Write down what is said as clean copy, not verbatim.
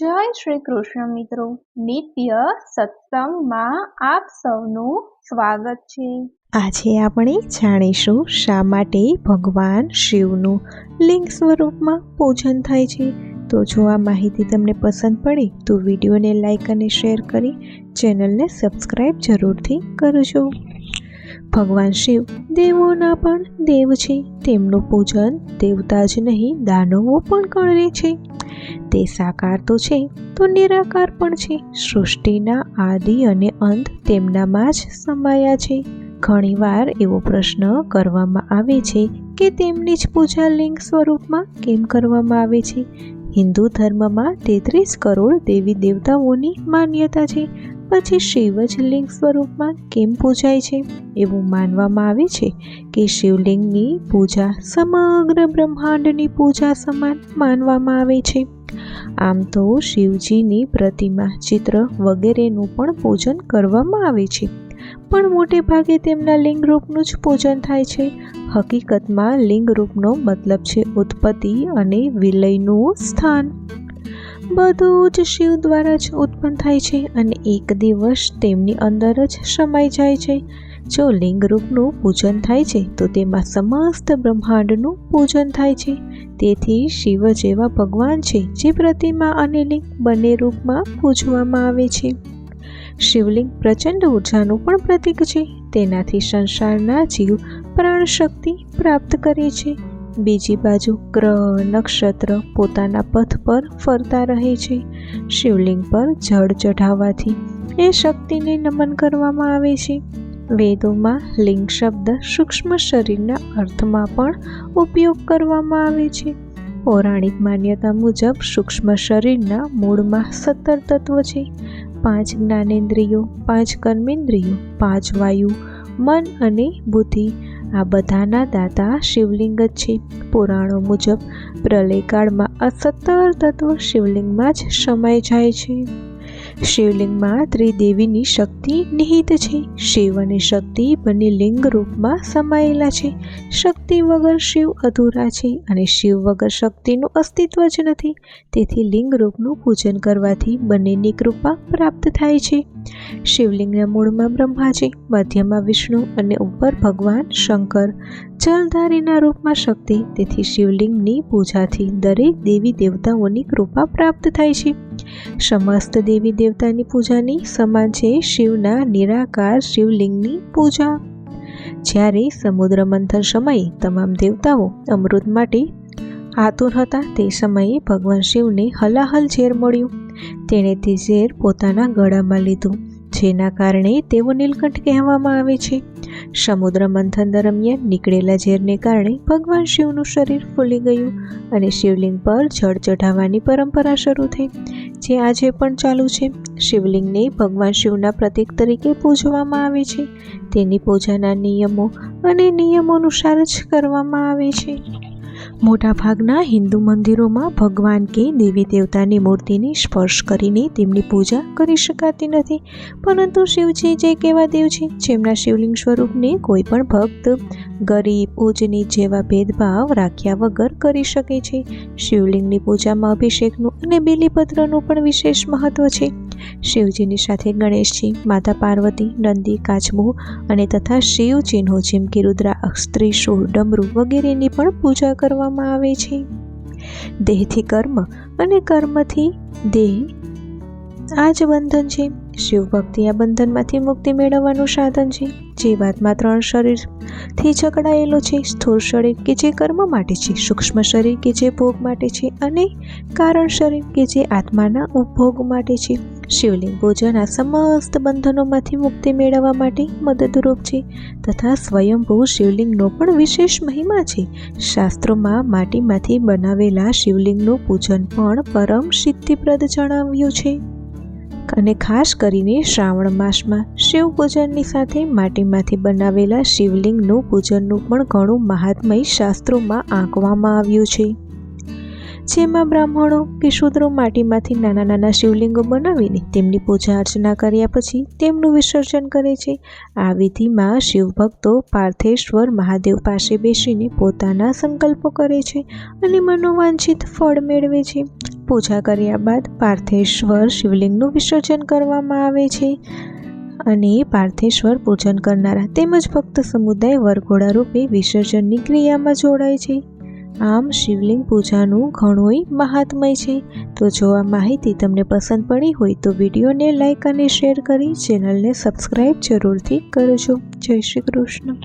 જય શ્રી કૃષ્ણ મિત્રો, નિત્ય સત્સંગમાં આપ સૌનું સ્વાગત છે। આજે આપણે જાણીશું શા માટે ભગવાન શિવનું લિંગ સ્વરૂપમાં પૂજન થાય છે। તો જો આ માહિતી તમને પસંદ પડે તો વિડીયોને લાઈક અને શેર કરી ચેનલને સબસ્ક્રાઈબ જરૂરથી કરજો। ભગવાન શિવ દેવોના પણ દેવ છે। તેમનું પૂજન દેવતા જ નહીં દાનવો પણ કરે છે। તે સાકાર તો છે તો નિરાકાર પણ છે। સૃષ્ટિના આદિ અને અંત તેમનામાં જ સમાયા છે। ઘણીવાર એવો પ્રશ્ન કરવામાં આવે છે કે તેમની જ પૂજા લિંગ સ્વરૂપમાં કેમ કરવામાં આવે છે। હિન્દુ ધર્મમાં 33 કરોડ દેવી દેવતાઓની માન્યતા છે, પછી શિવ જ લિંગ સ્વરૂપમાં કેમ પૂજાય છે? એવું માનવામાં આવે છે કે શિવલિંગની પૂજા સમગ્ર બ્રહ્માંડની પૂજા સમાન માનવામાં આવે છે। આમ તો શિવજીની પ્રતિમા, ચિત્ર વગેરેનું પણ પૂજન કરવામાં આવે છે, પણ મોટે ભાગે તેમના લિંગ રૂપનું જ પૂજન થાય છે। હકીકતમાં લિંગ રૂપનો મતલબ છે ઉત્પત્તિ અને વિલયનું સ્થાન। બધું જ શિવ દ્વારા જ ઉત્પન્ન થાય છે અને એક દિવસ તેમની અંદર જ સમાઈ જાય છે। જો લિંગ રૂપનું પૂજન થાય છે તો તેમાં સમસ્ત બ્રહ્માંડનું પૂજન થાય છે। તેથી શિવ જેવા ભગવાન છે જે પ્રતિમા અને લિંગ બંને રૂપમાં પૂજવામાં આવે છે। શિવલિંગ પ્રચંડ ઉર્જાનું પણ પ્રતીક છે। તેનાથી સંસારના જીવ પ્રાણ શક્તિ પ્રાપ્ત કરે છે। બીજી બાજુ ગ્રહ નક્ષત્ર પોતાના પથ પર ફરતા રહે છે। શિવલિંગ પર જળ ચઢાવવાથી એ શક્તિને નમન કરવામાં આવે છે। વેદોમાં લિંગ શબ્દ સૂક્ષ્મ શરીરના અર્થમાં પણ ઉપયોગ કરવામાં આવે છે। પૌરાણિક માન્યતા મુજબ સૂક્ષ્મ શરીરના મૂળમાં 17 તત્વો છે। 5 જ્ઞાનેન્દ્રિયો, 5 કર્મેન્દ્રિયો, 5 વાયુ, મન અને બુદ્ધિ, આ બધાના દાતા શિવલિંગ જ છે। પુરાણો મુજબ પ્રલયકાળમાં આ 17 તત્વો શિવલિંગમાં જ સમાઈ જાય છે। શિવલિંગમાં ત્રિદેવીની શક્તિ નિહિત છે। શિવ અને શક્તિ બંને લિંગ રૂપમાં સમાયેલા છે। શક્તિ વગર શિવ અધૂરા છે અને શિવ વગર શક્તિનું અસ્તિત્વ જ નથી। તેથી લિંગ રૂપનું પૂજન કરવાથી બંનેની કૃપા પ્રાપ્ત થાય છે। શિવલિંગના મૂળમાં બ્રહ્મા છે, મધ્યમાં વિષ્ણુ અને ઉપર ભગવાન શંકર, જલધારીના રૂપમાં શક્તિ। તેથી શિવલિંગની પૂજાથી દરેક દેવી દેવતાઓની કૃપા પ્રાપ્ત થાય છે। સમસ્ત દેવી દેવતાની પૂજાની સમાન છે શિવના નિરાકાર શિવલિંગની પૂજા। જ્યારે સમુદ્ર મંથન સમયે તમામ દેવતાઓ અમૃત માટે આતુર હતા તે સમયે ભગવાન શિવને હલાહલ ઝેર મળ્યું। તેણે તે ઝેર પોતાના ગળામાં લીધું, જેના કારણે તેઓ નીલકંઠ કહેવામાં આવે છે। સમુદ્ર મંથન દરમિયાન નીકળેલા ઝેરને કારણે ભગવાન શિવનું શરીર ફૂલી ગયું અને શિવલિંગ પર જળ ચઢાવવાની પરંપરા શરૂ થઈ, જે આજે પણ ચાલુ છે। શિવલિંગને ભગવાન શિવના પ્રતીક તરીકે પૂજવામાં આવે છે। તેની પૂજાના નિયમો અને નિયમો અનુસાર જ કરવામાં આવે છે। મોટાભાગના હિન્દુ મંદિરોમાં ભગવાન કે દેવી દેવતાની મૂર્તિને સ્પર્શ કરીને તેમની પૂજા કરી શકાતી નથી, પરંતુ શિવજી જે એવા દેવ છે જેમના શિવલિંગ સ્વરૂપને કોઈ પણ ભક્ત ગરીબ ઉજની જેવા ભેદભાવ રાખ્યા વગર કરી શકે છે। શિવલિંગની પૂજામાં અભિષેકનું અને બેલીપત્રનું પણ વિશેષ મહત્વ છે। શિવજીની સાથે ગણેશજી, માતા પાર્વતી, નંદી, કાચબો અને તથા શિવ ચિહ્નો જેમ કે રુદ્રાક્ષ, ત્રિશૂળ, ડમરૂ વગેરેની પણ પૂજા કરવામાં આવે છે। દેહથી કર્મ અને કર્મથી દેહ, આ જ બંધન છે। શિવ ભક્તિ આ બંધનમાંથી મુક્તિ મેળવવાનું સાધન છે। જીવાત્મા 3 શરીરથી જકડાયેલો છે: સ્થૂળ શરીર કે જે કર્મ માટે છે, સૂક્ષ્મ શરીર કે જે ભોગ માટે છે અને કારણ શરીર કે જે આત્માના ઉપભોગ માટે છે। શિવલિંગ પૂજન આ સમસ્ત બંધનોમાંથી મુક્તિ મેળવવા માટે મદદરૂપ છે તથા સ્વયંભૂ શિવલિંગનો પણ વિશેષ મહિમા છે। શાસ્ત્રોમાં માટીમાંથી બનાવેલા શિવલિંગનું પૂજન પણ પરમ સિદ્ધિપ્રદ જણાવ્યું છે અને ખાસ કરીને શ્રાવણ માસમાં શિવ પૂજનની સાથે માટીમાંથી બનાવેલા શિવલિંગનું પૂજનનું પણ ઘણું મહાત્મય શાસ્ત્રોમાં આંકવામાં આવ્યું છે। જેમાં બ્રાહ્મણો કે શૂદ્રો માટીમાંથી નાના નાના શિવલિંગો બનાવીને તેમની પૂજા અર્ચના કર્યા પછી તેમનું વિસર્જન કરે છે। આ વિધિમાં શિવભક્તો પાર્થેશ્વર મહાદેવ પાસે બેસીને પોતાના સંકલ્પો કરે છે અને મનોવાંછિત ફળ મેળવે છે। પૂજા કર્યા બાદ પાર્થેશ્વર શિવલિંગનું વિસર્જન કરવામાં આવે છે અને પાર્થેશ્વર પૂજન કરનારા તેમજ ભક્ત સમુદાય વરઘોડા રૂપે વિસર્જનની ક્રિયામાં જોડાય છે. આમ શિવલિંગ પૂજાનું ઘણુંય મહાત્મય છે. તો જો આ માહિતી તમને પસંદ પડી હોય તો વિડીયોને લાઈક અને શેર કરી ચેનલને સબસ્ક્રાઈબ જરૂરથી કરજો. જય શ્રી કૃષ્ણ.